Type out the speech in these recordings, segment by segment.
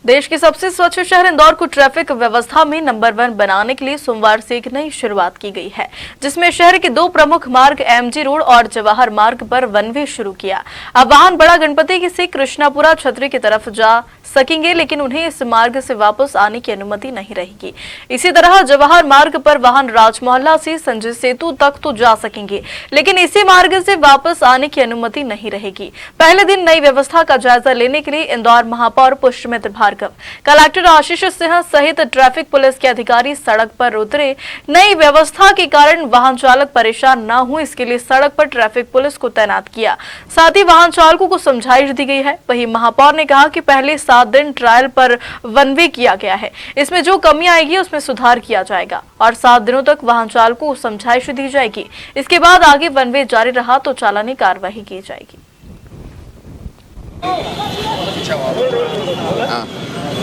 देश के सबसे स्वच्छ शहर इंदौर को ट्रैफिक व्यवस्था में नंबर 1 बनाने के लिए सोमवार से एक नई शुरुआत की गई है, जिसमें शहर के 2 प्रमुख मार्ग एमजी रोड और जवाहर मार्ग पर वन वे शुरू किया। अब वाहन बड़ा गणपति से कृष्णापुरा छतरी की तरफ जा सकेंगे, लेकिन उन्हें इस मार्ग से वापस आने की अनुमति नहीं रहेगी। इसी तरह जवाहर मार्ग पर वाहन राजमोहल्ला से संजय सेतु तक तो जा सकेंगे, लेकिन इसी मार्ग से वापस आने की अनुमति नहीं रहेगी। पहले दिन नई व्यवस्था का जायजा लेने के लिए इंदौर महापौर पुष्पमित्र भार्गव, कलेक्टर आशीष सिंह सहित ट्रैफिक पुलिस के अधिकारी सड़क पर उतरे। नई व्यवस्था के कारण वाहन चालक परेशान न हो, इसके लिए सड़क पर ट्रैफिक पुलिस को तैनात किया। साथ ही वाहन चालकों को समझाइश दी गई है। वहीं महापौर ने कहा कि पहले 7 दिन ट्रायल पर वन वे किया गया है, इसमें जो कमी आएगी उसमें सुधार किया जाएगा और 7 दिनों तक वाहन चालकों को समझाइश दी जाएगी। इसके बाद आगे वन वे जारी रहा तो चालानी कार्रवाई की जाएगी।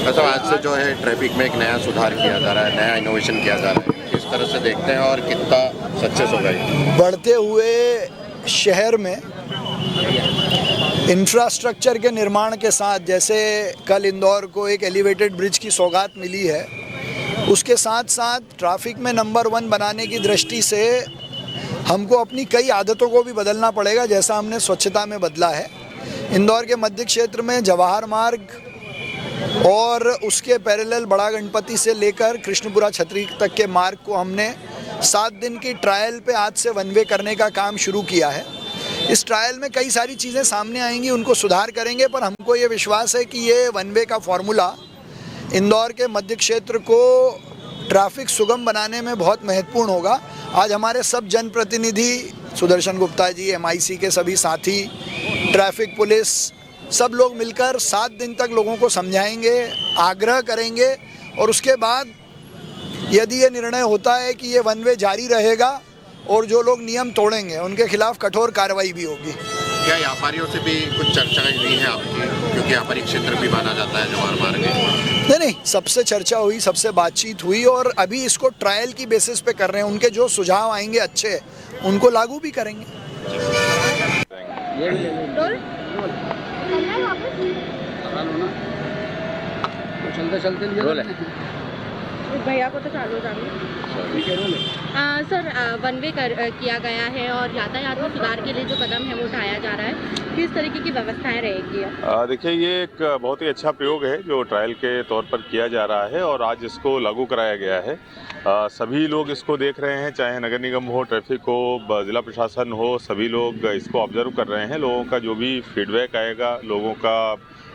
मतलब आज से जो है ट्रैफिक में एक नया सुधार किया जा रहा है, नया इनोवेशन किया जा रहा है। किस तरह से देखते हैं और कितना सक्सेस होगा ये? बढ़ते हुए शहर में इंफ्रास्ट्रक्चर के निर्माण के साथ, जैसे कल इंदौर को एक एलिवेटेड ब्रिज की सौगात मिली है, उसके साथ साथ ट्रैफिक में नंबर 1 बनाने की दृष्टि से हमको अपनी कई आदतों को भी बदलना पड़ेगा, जैसा हमने स्वच्छता में बदला है। इंदौर के मध्य क्षेत्र में जवाहर मार्ग और उसके पैरेलल बड़ा गणपति से लेकर कृष्णपुरा छतरी तक के मार्ग को हमने 7 दिन की ट्रायल पे आज से वन वे करने का काम शुरू किया है। इस ट्रायल में कई सारी चीज़ें सामने आएंगी, उनको सुधार करेंगे, पर हमको ये विश्वास है कि ये वन वे का फॉर्मूला इंदौर के मध्य क्षेत्र को ट्रैफिक सुगम बनाने में बहुत महत्वपूर्ण होगा। आज हमारे सब जनप्रतिनिधि सुदर्शन गुप्ता जी, MIC के सभी साथी, ट्रैफिक पुलिस, सब लोग मिलकर 7 दिन तक लोगों को समझाएंगे, आग्रह करेंगे और उसके बाद यदि ये निर्णय होता है कि ये वन वे जारी रहेगा और जो लोग नियम तोड़ेंगे उनके खिलाफ कठोर कार्रवाई भी होगी। क्या व्यापारियों से भी कुछ चर्चा हुई है आपकी, क्योंकि व्यापारी क्षेत्र भी माना जाता है जवाहर मार्ग? नहीं, सबसे चर्चा हुई, सबसे बातचीत हुई और अभी इसको ट्रायल की बेसिस पे कर रहे हैं। उनके जो सुझाव आएंगे अच्छे, उनको लागू भी करेंगे। भैया को तो चालू सर वन वे किया गया है और यातायात में सुधार के लिए जो कदम है वो उठाया जा रहा है, किस तरीके की व्यवस्थाएं रहेगी? देखिए, ये एक बहुत ही अच्छा प्रयोग है जो ट्रायल के तौर पर किया जा रहा है और आज इसको लागू कराया गया है। सभी लोग इसको देख रहे हैं, चाहे नगर निगम हो, ट्रैफिक हो, जिला प्रशासन हो, सभी लोग इसको ऑब्जर्व कर रहे हैं। लोगों का जो भी फीडबैक आएगा, लोगों का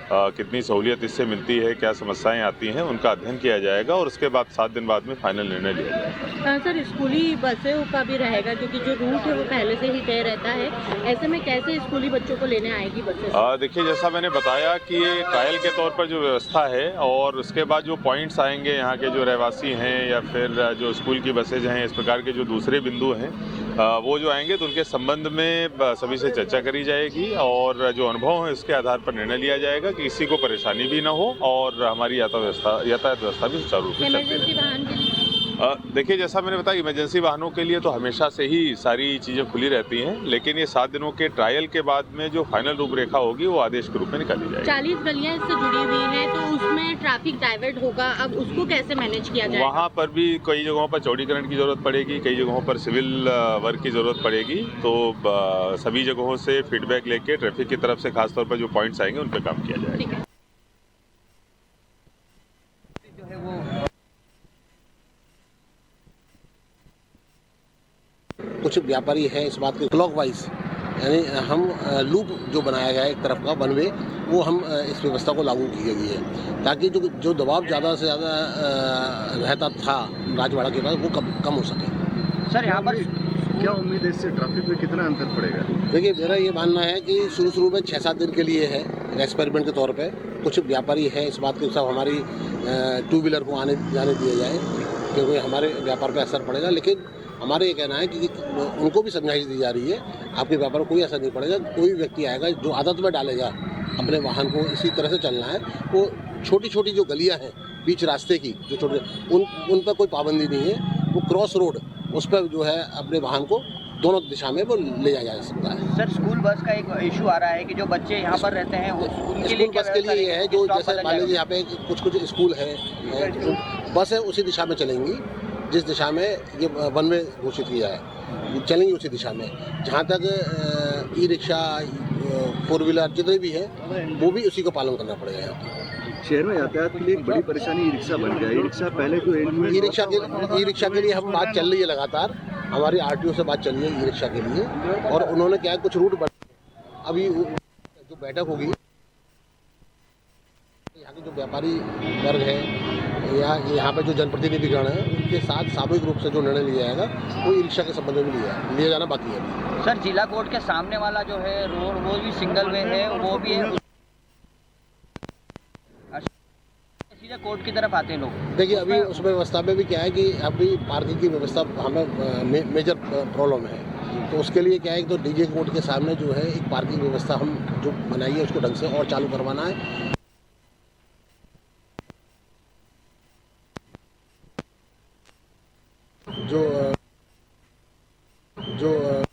कितनी सहूलियत इससे मिलती है, क्या समस्याएं आती हैं, उनका अध्ययन किया जाएगा और उसके बाद 7 दिन बाद में फाइनल निर्णय लिया जाएगा। सर, स्कूली बसों का भी रहेगा क्योंकि जो रूट है वो पहले से ही तय रहता है, ऐसे में कैसे स्कूली बच्चों को लेने आएगी बसें? देखिए, जैसा मैंने बताया कि ये ट्रायल के तौर पर जो व्यवस्था है और उसके बाद जो पॉइंट्स आएंगे, यहाँ के जो रहवासी हैं या फिर जो स्कूल की बसेज हैं, इस प्रकार के जो दूसरे बिंदु हैं, वो जो आएंगे तो उनके संबंध में सभी से चर्चा करी जाएगी और जो अनुभव है उसके आधार पर निर्णय लिया जाएगा कि किसी को परेशानी भी ना हो और हमारी यातायात व्यवस्था भी सुचारू रूप से चलती रहे। देखिए, जैसा मैंने बताया, इमरजेंसी वाहनों के लिए तो हमेशा से ही सारी चीज़ें खुली रहती हैं, लेकिन ये 7 दिनों के ट्रायल के बाद में जो फाइनल रूपरेखा होगी वो आदेश के रूप में निकाली जाएगी। 40 गलियां इससे जुड़ी हुई हैं, तो उसमें ट्रैफिक डाइवर्ट होगा, अब उसको कैसे मैनेज किया जाएगा? वहाँ पर भी कई जगहों पर चौड़ीकरण की जरूरत पड़ेगी, कई जगहों पर सिविल वर्क की जरूरत पड़ेगी, तो सभी जगहों से फीडबैक लेके ट्रैफिक की तरफ से खासतौर पर जो पॉइंट्स आएंगे उन पर काम किया जाएगा। कुछ व्यापारी हैं इस बात के क्लॉकवाइज, यानी हम लूप जो बनाया गया है एक तरफ का वन वे, वो हम इस व्यवस्था को लागू की गई है ताकि जो दबाव ज़्यादा से ज़्यादा रहता था राजवाड़ा के पास वो कम हो सके। सर, यहाँ पर क्या उम्मीद है, इससे ट्रैफिक में कितना अंतर पड़ेगा? देखिए, मेरा ये मानना है कि शुरू में 6-7 दिन के लिए है एक्सपेरिमेंट के तौर पे। कुछ व्यापारी हैं इस बात के सब हमारी 2 व्हीलर को आने जाने दिया जाए क्योंकि हमारे व्यापार पे असर पड़ेगा, लेकिन हमारे ये कहना है कि उनको भी समझाइश दी जा रही है, आपके व्यापार को कोई असर नहीं पड़ेगा। कोई व्यक्ति आएगा जो आदत में डालेगा अपने वाहन को इसी तरह से चलना है, वो छोटी छोटी जो गलियां हैं बीच रास्ते की, जो छोटे उन पर कोई पाबंदी नहीं है। वो क्रॉस रोड, उस पर जो है अपने वाहन को दोनों दिशा में वो ले जाया जा सकता है। सर स्कूल बस का एक इशू आ रहा है कि जो बच्चे यहाँ पर रहते हैं उनके लिए स्कूल बस के लिए ये है जो जैसे मान लीजिए यहाँ पे कुछ स्कूल है बस है उसी दिशा में चलेंगी जिस दिशा में ये वन वे घोषित किया है, चलेंगी उसी दिशा में। जहाँ तक ई रिक्शा 4 व्हीलर जितने भी हैं वो भी उसी को पालन करना पड़ेगा यहाँ पर। शहर में यातायात के लिए एक बड़ी परेशानी ई रिक्शा बन गया है। ई रिक्शा पहले तो ई रिक्शा के लिए हम बात चल रही है लगातार, हमारी आरटीओ से बात चल रही है ई रिक्शा के लिए, और उन्होंने क्या है कुछ रूट अभी जो बैठक होगी यहाँ के जो व्यापारी वर्ग है या यहाँ पे जो जनप्रतिनिधिगण है उनके साथ सामूहिक रूप से जो निर्णय लिया जाएगा वो ई रिक्शा के संबंध में लिया जाना बाकी है। सर जिला कोर्ट के सामने वाला जो है रोड वो भी सिंगल वे है, वो भी है सीधे कोर्ट की तरफ आते हैं लोग। देखिए अभी उस व्यवस्था में भी क्या है कि अभी पार्किंग की व्यवस्था हमें मेजर प्रॉब्लम है, तो उसके लिए क्या है तो डीजे कोर्ट के सामने जो है एक पार्किंग व्यवस्था हम जो बनाई है उसको ढंग से और चालू करवाना है। जो